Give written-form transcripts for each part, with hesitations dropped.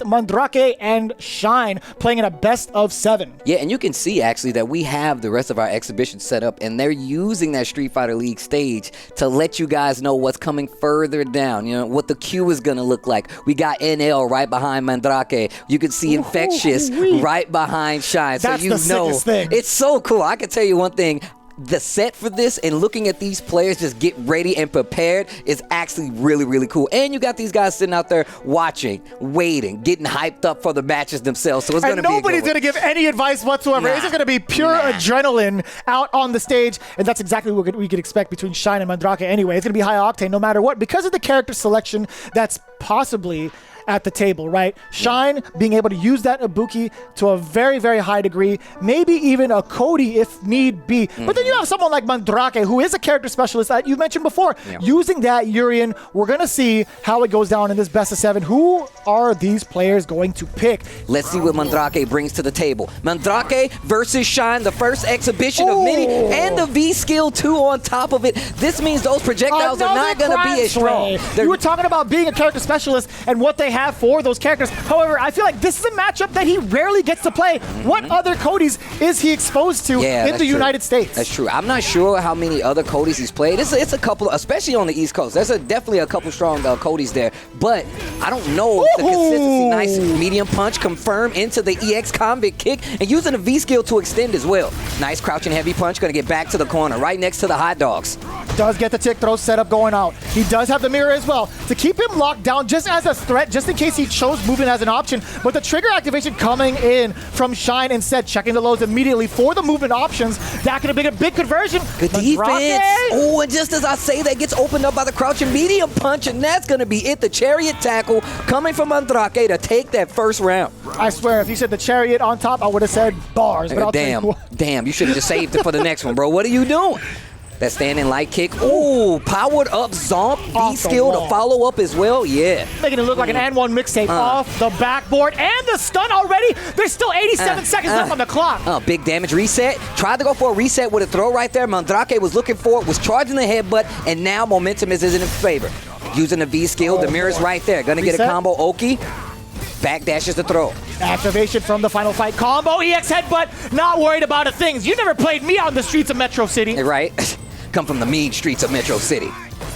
Mandrake and Shine playing in a best of 7. Yeah, and you can see actually that we have the rest of our exhibition set up, and they're using that Street Fighter League stage to let you guys know what's coming further down, you know, what the queue is going to look like. We got NL right behind Mandrake. You can see Infectious right behind Shine. That's so you the know sickest thing. It's so cool. I can tell you one thing. The set for this and looking at these players just get ready and prepared is actually really, really cool. And you got these guys sitting out there watching, waiting, getting hyped up for the matches themselves. So it's going to be nobody's going to give any advice whatsoever. It's just going to be pure adrenaline out on the stage. And that's exactly what we could expect between Shine and Mandrake anyway. It's going to be high octane no matter what because of the character selection that's possibly at the table, right? Shine being able to use that Ibuki to a very, very high degree, maybe even a Cody if need be. But then you have someone like Mandrake, who is a character specialist that you mentioned before. Using that Urien, we're going to see how it goes down in this best of 7. Who are these players going to pick? Let's see what Mandrake brings to the table. Mandrake versus Shine, the first exhibition of many, and the V skill 2 on top of it. This means those projectiles are not going to be as strong. You were talking about being a character specialist and what they have for those characters. However, I feel like this is a matchup that he rarely gets to play. What other Codys is he exposed to in the United States? That's true. I'm not sure how many other Codys he's played. It's a couple, especially on the East Coast. There's definitely a couple strong Codys there, but I don't know the consistency. Nice medium punch, confirm into the EX convict kick, and using the V skill to extend as well. Nice crouching heavy punch, going to get back to the corner, right next to the hot dogs. Does get the tick throw setup going out. He does have the mirror as well to keep him locked down just as a threat, just in case he chose movement as an option. But the trigger activation coming in from Shine instead, checking the lows immediately for the movement options. That could have been a big conversion. Good defense. Oh, and just as I say, that gets opened up by the crouching medium punch, and that's going to be it. The chariot tackle coming from Mandrake to take that first round. I swear, if you said the chariot on top, I would have said bars. But Damn, you should have just saved it for the next one, bro. What are you doing? That standing light kick. Ooh, powered up Zonk. V skill to follow up as well. Yeah. Making it look like an N1 mixtape off the backboard. And the stun already. There's still 87 seconds left on the clock. Big damage reset. Tried to go for a reset with a throw right there. Mandrake was looking for it, was charging the headbutt, and now momentum is in his favor. Using the V skill. The mirror's right there. Gonna get a combo Oki. Backdashes the throw. Activation from the final fight. Combo, EX headbutt. Not worried about a thing. You never played me out in the streets of Metro City. Right. Come from the mean streets of Metro City.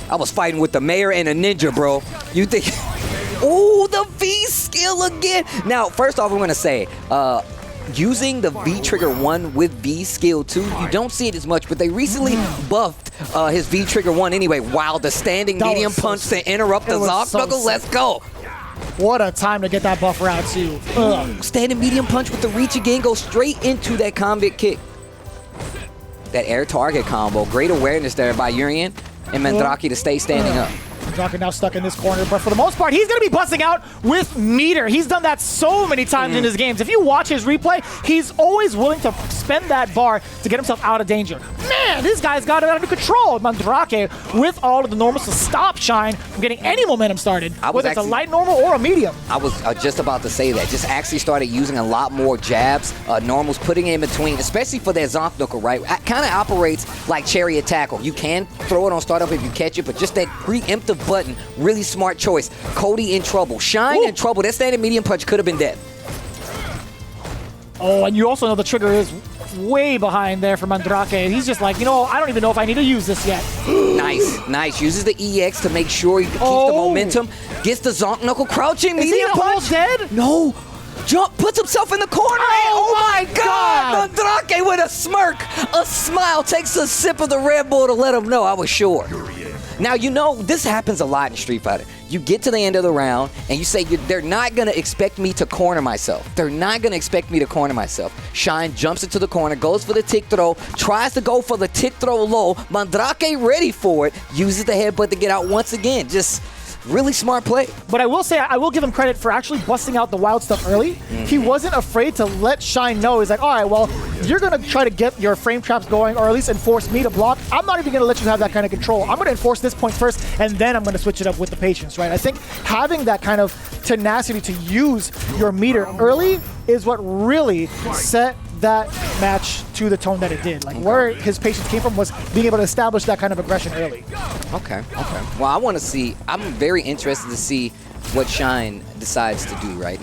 I was fighting with the mayor and a ninja, bro. You think... Ooh, the V skill again. Now, first off, I'm going to say, using the V trigger 1 with V skill 2, you don't see it as much, but they recently buffed his V trigger 1 anyway, while the standing medium punch to interrupt the Zonk knuckle. Let's go. What a time to get that buffer out, too. Standing medium punch with the reach again, go straight into that convict kick. That air target combo. Great awareness there by Urien and Mandrake to stay standing up. Mandrake now stuck in this corner, but for the most part, he's going to be busting out with meter. He's done that so many times in his games. If you watch his replay, he's always willing to spend that bar to get himself out of danger. Man, this guy's got it under control. Mandrake with all of the normals to stop Shine from getting any momentum started, whether it's a light normal or a medium. I was just about to say that. Just actually started using a lot more jabs, normals, putting in between, especially for that Zonk knuckle, right? It kind of operates like chariot tackle. You can throw it on startup if you catch it, but just that preemptive button, really smart choice. Cody in trouble. Shine in trouble. That standing medium punch could have been dead. Oh, and you also know the trigger is way behind there for Mandrake. He's just like, you know, I don't even know if I need to use this yet. Nice. Uses the EX to make sure he keeps the momentum. Gets the Zonk knuckle crouching. Medium punch. Dead? No. Jump, puts himself in the corner. Oh my God. Mandrake with a smirk, a smile, takes a sip of the Red Bull to let him know I was sure. Now, you know, this happens a lot in Street Fighter. You get to the end of the round, and you say, they're not going to expect me to corner myself. Shine jumps into the corner, goes for the tick throw, tries to go for the tick throw low. Mandrake ready for it, uses the headbutt to get out once again. Just really smart play. But I will say, I will give him credit for actually busting out the wild stuff early. He wasn't afraid to let Shine know. He's like, all right, well, you're going to try to get your frame traps going, or at least enforce me to block. I'm not even going to let you have that kind of control. I'm going to enforce this point first, and then I'm going to switch it up with the patience, right? I think having that kind of tenacity to use your meter early is what really set that match to the tone that it did. Like, where his patience came from was being able to establish that kind of aggression early. Okay. Well, I want to see, I'm very interested to see what Shine decides to do, right?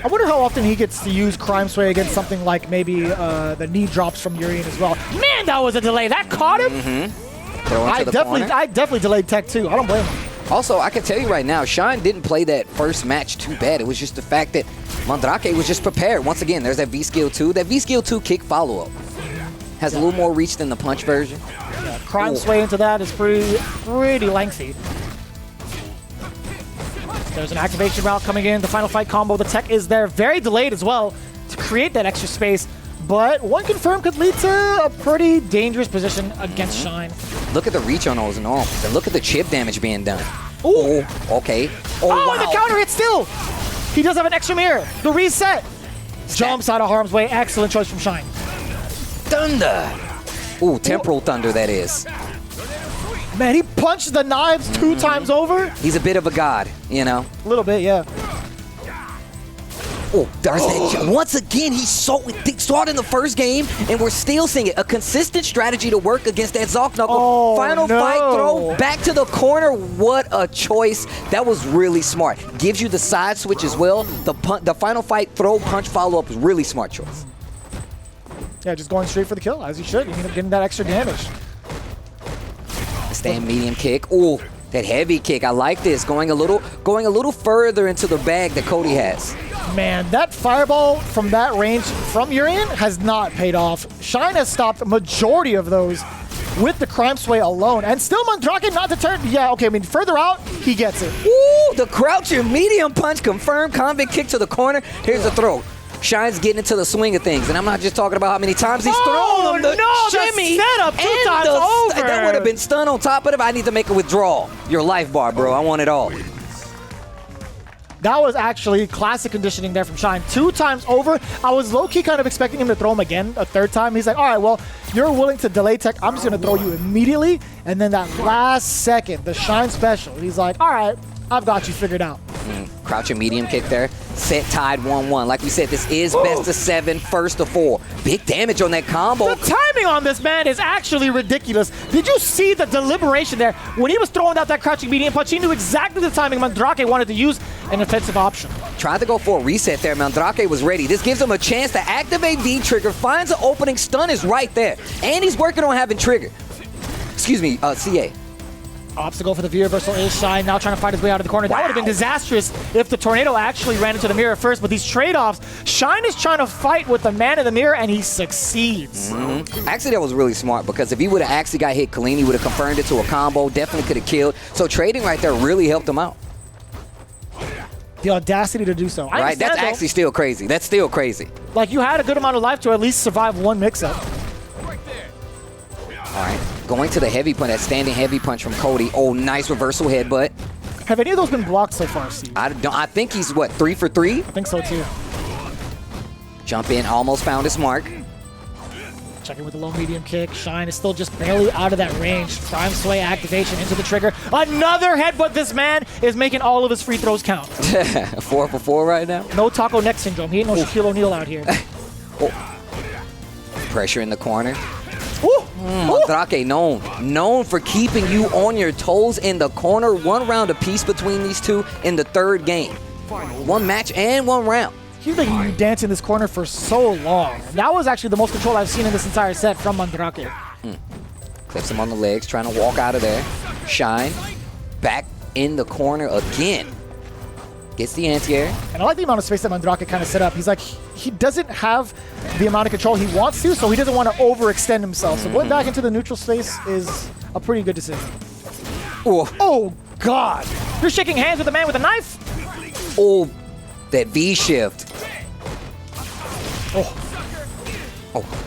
I wonder how often he gets to use Crime Sway against something like maybe the knee drops from Urien as well. Man, that was a delay. That caught him. Throw into the corner. I definitely delayed tech too. I don't blame him. Also, I can tell you right now, Shine didn't play that first match too bad. It was just the fact that Mandrake was just prepared. Once again, there's that V-Skill 2. That V-Skill 2 kick follow-up has a little more reach than the punch version. Yeah, Crime Sway into that is pretty lengthy. There's an activation route coming in. The final fight combo. The tech is there. Very delayed as well to create that extra space. But one confirm could lead to a pretty dangerous position against Shine. Look at the reach on those norms, and look at the chip damage being done. Ooh. Oh, okay. Oh, wow. wow. The counter hit still. He does have an extra mirror. The reset. Jumps out of harm's way. Excellent choice from Shine. Thunder. Ooh, temporal thunder, that is. Man, he punched the knives 2 times over. He's a bit of a god, you know? A little bit, yeah. Oh, there's that. Once again, he saw it in the first game, and we're still seeing it. A consistent strategy to work against that Zoc Knuckle. Oh, Final fight throw, back to the corner. What a choice. That was really smart. Gives you the side switch as well. The final fight throw, punch, follow-up is really smart choice. Yeah, just going straight for the kill, as he should. You end up getting that extra damage. Stand medium kick. Ooh, that heavy kick. I like this. Going a little further into the bag that Cody has. Man, that fireball from that range from Urien has not paid off. Shine has stopped a majority of those with the Crime Sway alone. And still Mandrake not deterred. Yeah, okay, I mean, further out, he gets it. Ooh, the crouching medium punch confirmed. Convict kick to the corner. Here's the throw. Shine's getting into the swing of things, and I'm not just talking about how many times he's thrown them. The shimmy the setup 2 times over. That would have been stun on top of it. I need to make a withdrawal. Your life bar, bro. I want it all. That was actually classic conditioning there from Shine. 2 times over. I was low-key kind of expecting him to throw him again a 3rd time. He's like, all right, well, you're willing to delay tech. I'm just going to throw you immediately. And then that last second, the Shine special, he's like, all right, I've got you figured out. Crouching medium kick there. Set tied 1-1. Like we said, this is best of 7, first of 4. Big damage on that combo. The timing on this, man, is actually ridiculous. Did you see the deliberation there? When he was throwing out that crouching medium punch, he knew exactly the timing Mandrake wanted to use an offensive option. Tried to go for a reset there. Mandrake was ready. This gives him a chance to activate V-Trigger, finds an opening, stun is right there. And he's working on having trigger. Excuse me, CA. Obstacle for the V reversal is Shine, now trying to fight his way out of the corner. That would have been disastrous if the tornado actually ran into the mirror first, but these trade-offs, Shine is trying to fight with the man in the mirror, and he succeeds. Actually, that was really smart, because if he would have actually got hit clean, he would have confirmed it to a combo, definitely could have killed. So trading right there really helped him out. The audacity to do so. Right, that's actually still crazy. That's still crazy. Like, you had a good amount of life to at least survive 1 mix-up. All right, going to the heavy punch, that standing heavy punch from Cody. Oh, nice reversal headbutt. Have any of those been blocked so far, Steve? I think he's, what, 3 for 3? I think so, too. Jump in, almost found his mark. Checking with the low medium kick. Shine is still just barely out of that range. Crime Sway activation into the trigger. Another headbutt. This man is making all of his free throws count. 4 for 4 right now. No taco neck syndrome. He ain't no Shaquille O'Neal out here. Pressure in the corner. Mandrake known for keeping you on your toes in the corner. 1 round apiece between these two in the 3rd game. 1 match and 1 round. He's making you dance in this corner for so long. That was actually the most control I've seen in this entire set from Mandrake. Clips him on the legs, trying to walk out of there. Shine back in the corner again. Gets the anti-air. And I like the amount of space that Mandrake kind of set up. He's like, he doesn't have the amount of control he wants to, so he doesn't want to overextend himself. So going back into the neutral space is a pretty good decision. Oh, God. You're shaking hands with a man with a knife? Oh, that V-shift.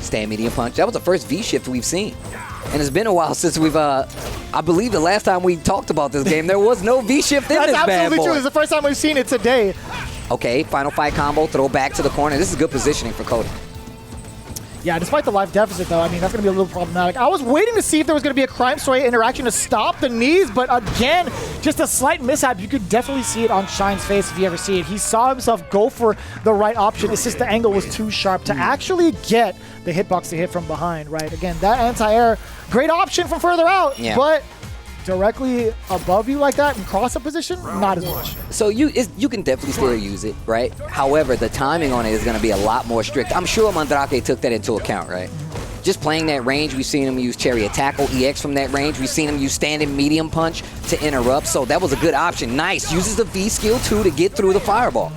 Stand medium punch. That was the first V-shift we've seen. And it's been a while since we've, I believe the last time we talked about this game, there was no V-shift in this bad boy. That's absolutely true. It's the first time we've seen it today. Okay, final fight combo, throw back to the corner. This is good positioning for Cody. Yeah, despite the life deficit, though, I mean, that's going to be a little problematic. I was waiting to see if there was going to be a Crime Sway interaction to stop the knees, but again, just a slight mishap. You could definitely see it on Shine's face if you ever see it. He saw himself go for the right option. It's just the angle was too sharp to actually get the hitbox to hit from behind, right? Again, that anti-air, great option from further out, but directly above you like that in cross-up position, not as much. So you can definitely still use it, right? However, the timing on it is going to be a lot more strict. I'm sure Mandrake took that into account, right? Just playing that range, we've seen him use Chariot Tackle EX from that range. We've seen him use Standing Medium Punch to interrupt, so that was a good option. Nice. Uses the V skill, too, to get through the Fireball.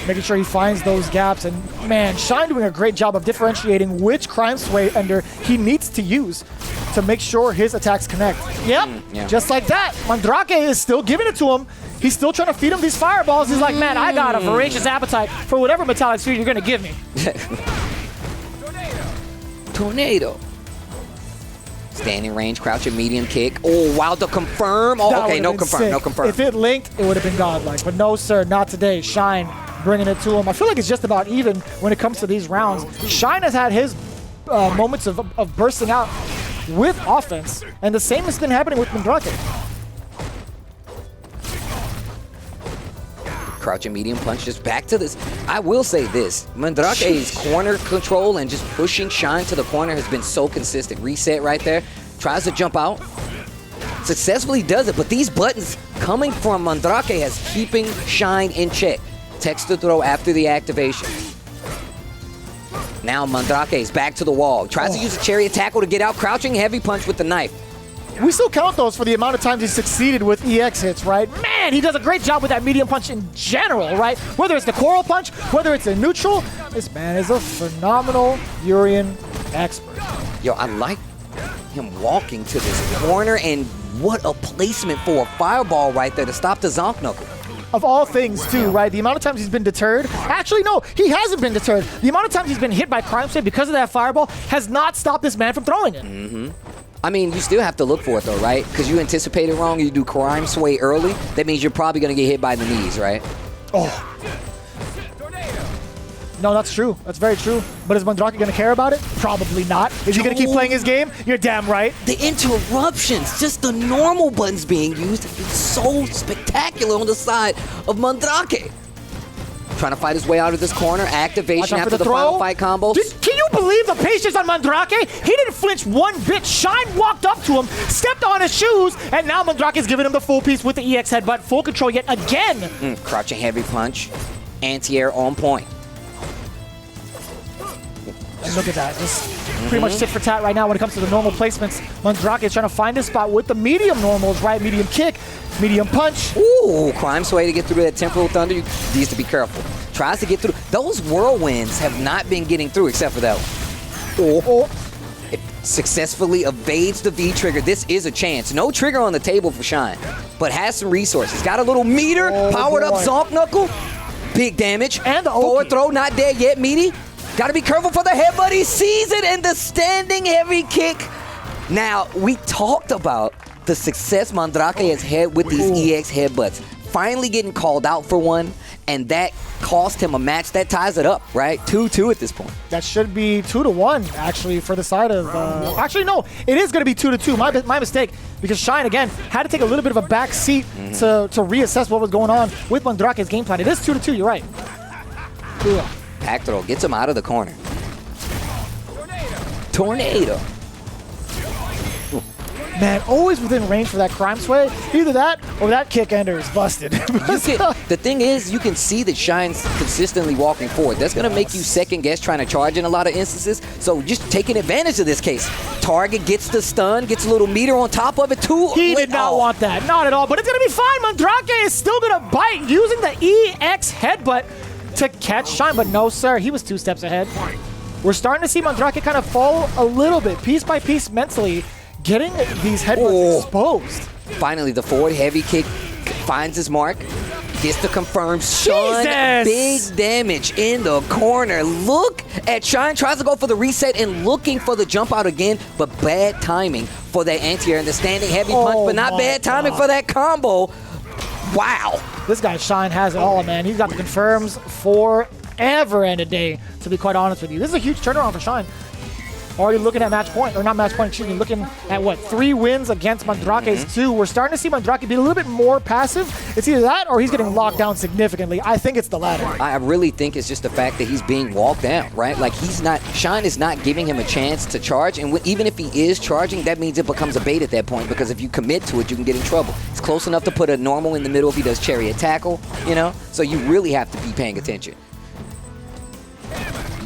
Making sure he finds those gaps. And, man, Shine doing a great job of differentiating which Crime Sway ender he needs to use to make sure his attacks connect. Yep, just like that. Mandrake is still giving it to him. He's still trying to feed him these fireballs. He's like, man, I got a voracious appetite for whatever metallic sphere you're going to give me. Tornado. Standing range, crouching medium kick. Oh, wow, the confirm. Oh, okay, no confirm, sick. no confirm. If it linked, it would have been godlike. But no, sir, not today. Shine bringing it to him. I feel like it's just about even when it comes to these rounds. Shine has had his moments of bursting out with offense, and the same has been happening with Mandrake. Crouching medium punch, just back to this. I will say this, Mandrake's corner control and just pushing Shine to the corner has been so consistent. Reset right there, tries to jump out, successfully does it, but these buttons coming from Mandrake has keeping Shine in check. Text to throw after the activation. Now Mandrake is back to the wall, tries to use a Chariot Tackle to get out, crouching heavy punch with the knife. We still count those for the amount of times he succeeded with EX hits, right? Man, he does a great job with that medium punch in general, right? Whether it's the coral punch, whether it's a neutral, this man is a phenomenal Urien expert. Yo, I like him walking to this corner, and what a placement for a fireball right there to stop the Zonk Knuckle. Of all things, too, right? The amount of times he's been deterred. Actually, no, he hasn't been deterred. The amount of times he's been hit by Crime Sway because of that fireball has not stopped this man from throwing it. I mean, you still have to look for it, though, right? Because you anticipate it wrong, you do Crime Sway early, that means you're probably going to get hit by the knees, right? Oh. No, that's true. That's very true. But is Mandrake going to care about it? Probably not. Is he going to keep playing his game? You're damn right. The interruptions, just the normal buttons being used, is so spectacular on the side of Mandrake. Trying to fight his way out of this corner. Activation after the final fight combos. Can you believe the patience on Mandrake? He didn't flinch one bit. Shine walked up to him, stepped on his shoes, and now Mandrake is giving him the full piece with the EX headbutt. Full control yet again. Crouching heavy punch. Anti-air on point. And look at that. Just pretty much tit for tat right now when it comes to the normal placements. Mandrake is trying to find his spot with the medium normals, right? Medium kick, medium punch. Ooh, Crime Sway to get through that Temporal Thunder. You needs to be careful. Tries to get through. Those whirlwinds have not been getting through except for that one. It successfully evades the V trigger. This is a chance. No trigger on the table for Shine, but has some resources. Got a little meter, powered up Zonk Knuckle. Big damage. And the forward throw, not dead yet, Meaty. Got to be careful for the headbutt. He sees it, and the standing heavy kick. Now, we talked about the success Mandrake has had with these EX headbutts. Finally getting called out for one, and that cost him a match. That ties it up, right? 2-2 at this point. That should be 2-1, actually, for the side of... actually, no. It is going to be 2-2. My mistake, because Shine, again, had to take a little bit of a back seat to reassess what was going on with Mandrake's game plan. It is 2-2. You're right. Back throw gets him out of the corner. Tornado. Man, always within range for that Crime Sway. Either that or that kick ender is busted. The thing is, you can see that Shine's consistently walking forward. That's going to make you second guess trying to charge in a lot of instances. So just taking advantage of this case. Target gets the stun, gets a little meter on top of it too. He did not want that. Not at all. But it's going to be fine. Mandrake is still going to bite using the EX headbutt to catch Shine. But no, sir. He was 2 steps ahead. We're starting to see Mandrake kind of fall a little bit, piece by piece mentally, getting these headbutts exposed. Finally, the forward heavy kick finds his mark. Gets the confirmed Shine. Big damage in the corner. Look at Shine. Tries to go for the reset and looking for the jump out again, but bad timing for that anti-air and the standing heavy punch, but not bad timing for that combo. Wow. This guy Shine has it all, man. He's got the confirms forever and a day, to be quite honest with you. This is a huge turnaround for Shine. already looking at match point, or not match point, excuse me, looking at what, 3 wins against Mandrake's 2. We're starting to see Mandrake be a little bit more passive. It's either that or he's getting locked down significantly. I think it's the latter. I really think it's just the fact that he's being walked down, right? Like Shine is not giving him a chance to charge, and even if he is charging, that means it becomes a bait at that point, because if you commit to it, you can get in trouble. It's close enough to put a normal in the middle if he does chariot tackle, you know? So you really have to be paying attention.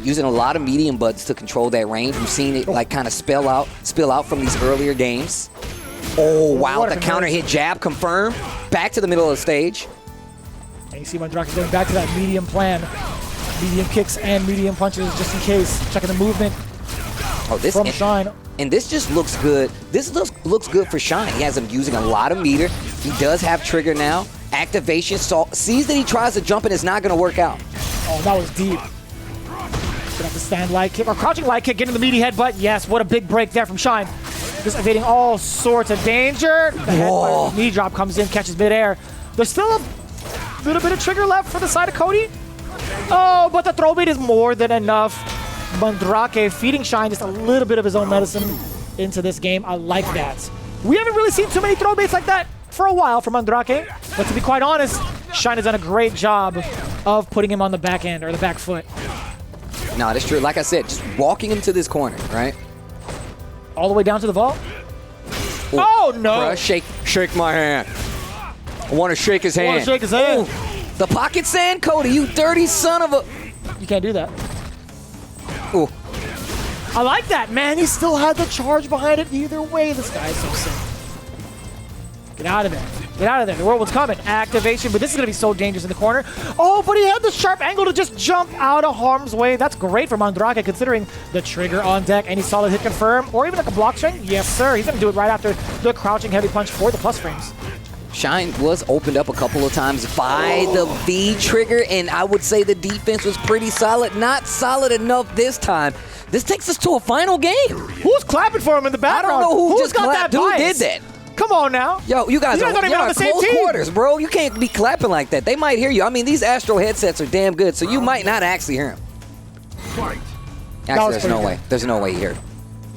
Using a lot of medium buttons to control that range. We've seen it like kind of spill out from these earlier games. Oh, wow, the counter hit jab confirmed. Back to the middle of the stage. And you see Mandrake going back to that medium plan. Medium kicks and medium punches just in case. Checking the movement from Shine. And this just looks good. This looks good for Shine. He has him using a lot of meter. He does have trigger now. Activation, sees that he tries to jump and it's not going to work out. Oh, that was deep. Gonna have to stand light kick, or crouching light kick, getting the meaty headbutt. Yes, what a big break there from Shine. Just evading all sorts of danger. The headbutt, knee drop comes in, catches midair. There's still a little bit of trigger left for the side of Cody. Oh, but the throw bait is more than enough. Mandrake feeding Shine just a little bit of his own medicine into this game. I like that. We haven't really seen too many throw baits like that for a while from Mandrake. But to be quite honest, Shine has done a great job of putting him on the back end, or the back foot. No, that's true. Like I said, just walking him to this corner, right? All the way down to the vault. Ooh. Oh, no. Bruh, shake my hand. I want to shake his hand. I want to shake his hand. Ooh. The pocket sand, Cody, you dirty son of a... You can't do that. Ooh. I like that, man. He still had the charge behind it either way. This guy is so sick. Get out of there. Get out of there. The whirlwind's coming. Activation, but this is going to be so dangerous in the corner. Oh, but he had the sharp angle to just jump out of harm's way. That's great for Mandrake, considering the trigger on deck. Any solid hit confirm, or even like a block string? Yes, sir. He's going to do it right after the crouching heavy punch for the plus frames. Shine was opened up a couple of times by the V trigger, and I would say the defense was pretty solid. Not solid enough this time. This takes us to a final game. Who's clapping for him in the background? I don't know who just got clapped. Who did that? Come on now. Yo, you guys are not even on the same close team. quarters, bro. You can't be clapping like that. They might hear you. I mean, these Astro headsets are damn good, so you might not actually hear them. Actually, there's no way. There's no way you hear it.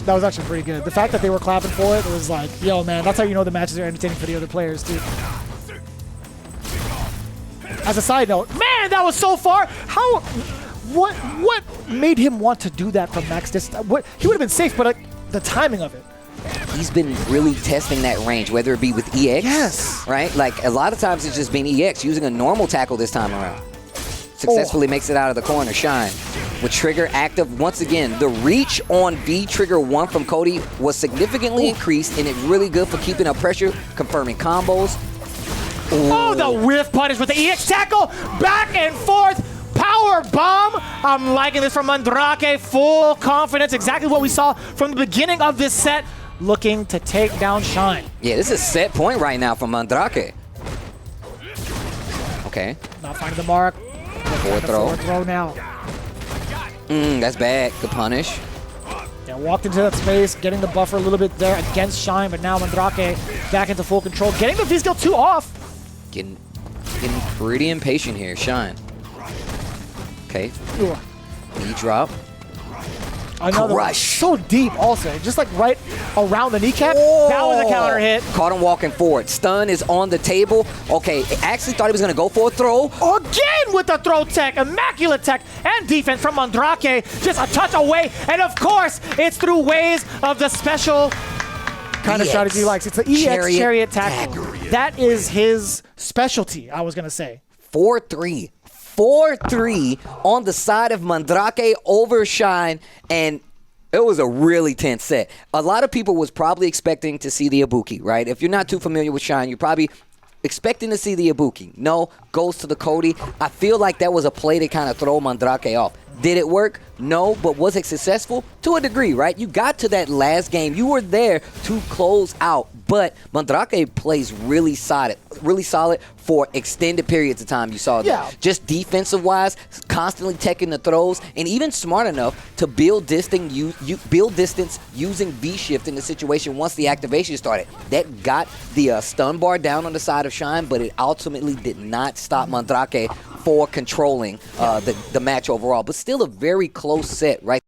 That was actually pretty good. The fact that they were clapping for it was like, yo, man, that's how you know the matches are entertaining for the other players, too. As a side note, man, that was so far. What made him want to do that from max distance? He would have been safe, but like, the timing of it. He's been really testing that range, whether it be with EX, yes, right? Like, a lot of times it's just been EX, using a normal tackle this time around. Successfully makes it out of the corner. Shine with trigger active. Once again, the reach on V trigger 1 from Cody was significantly increased, and it's really good for keeping up pressure, confirming combos. Ooh. Oh, the whiff punish with the EX tackle. Back and forth. Power bomb. I'm liking this from Mandrake. Full confidence. Exactly what we saw from the beginning of this set. Looking to take down Shine. Yeah, this is a set point right now from Mandrake. Okay. Not finding the mark. Forward throw. Forward throw now. That's bad. Good punish. Yeah, walked into that space, getting the buffer a little bit there against Shine, but now Mandrake back into full control. Getting the V-Skill 2 off. Getting pretty impatient here, Shine. Okay. Knee drop. Another crush. So deep also. Just like right around the kneecap. Whoa. That was a counter hit. Caught him walking forward. Stun is on the table. Okay, actually thought he was going to go for a throw. Again with the throw tech. Immaculate tech and defense from Mandrake. Just a touch away. And of course, it's through ways of the special kind of strategy he likes. It's the EX Chariot Tackle. That is his specialty, I was going to say. 4-3. 4-3 on the side of Mandrake over Shine, and it was a really tense set. A lot of people was probably expecting to see the Ibuki, right? If you're not too familiar with Shine, you're probably expecting to see the Ibuki. No, goes to the Cody. I feel like that was a play to kind of throw Mandrake off. Did it work? No, but was it successful? To a degree, right? You got to that last game. You were there to close out, but Mandrake plays really solid for extended periods of time. You saw that. Yeah. Just defensive-wise, constantly teching the throws, and even smart enough to build distance using V-shift in the situation once the activation started. That got the stun bar down on the side of Shine, but it ultimately did not stop Mandrake for controlling the match overall. But still a very close set, right?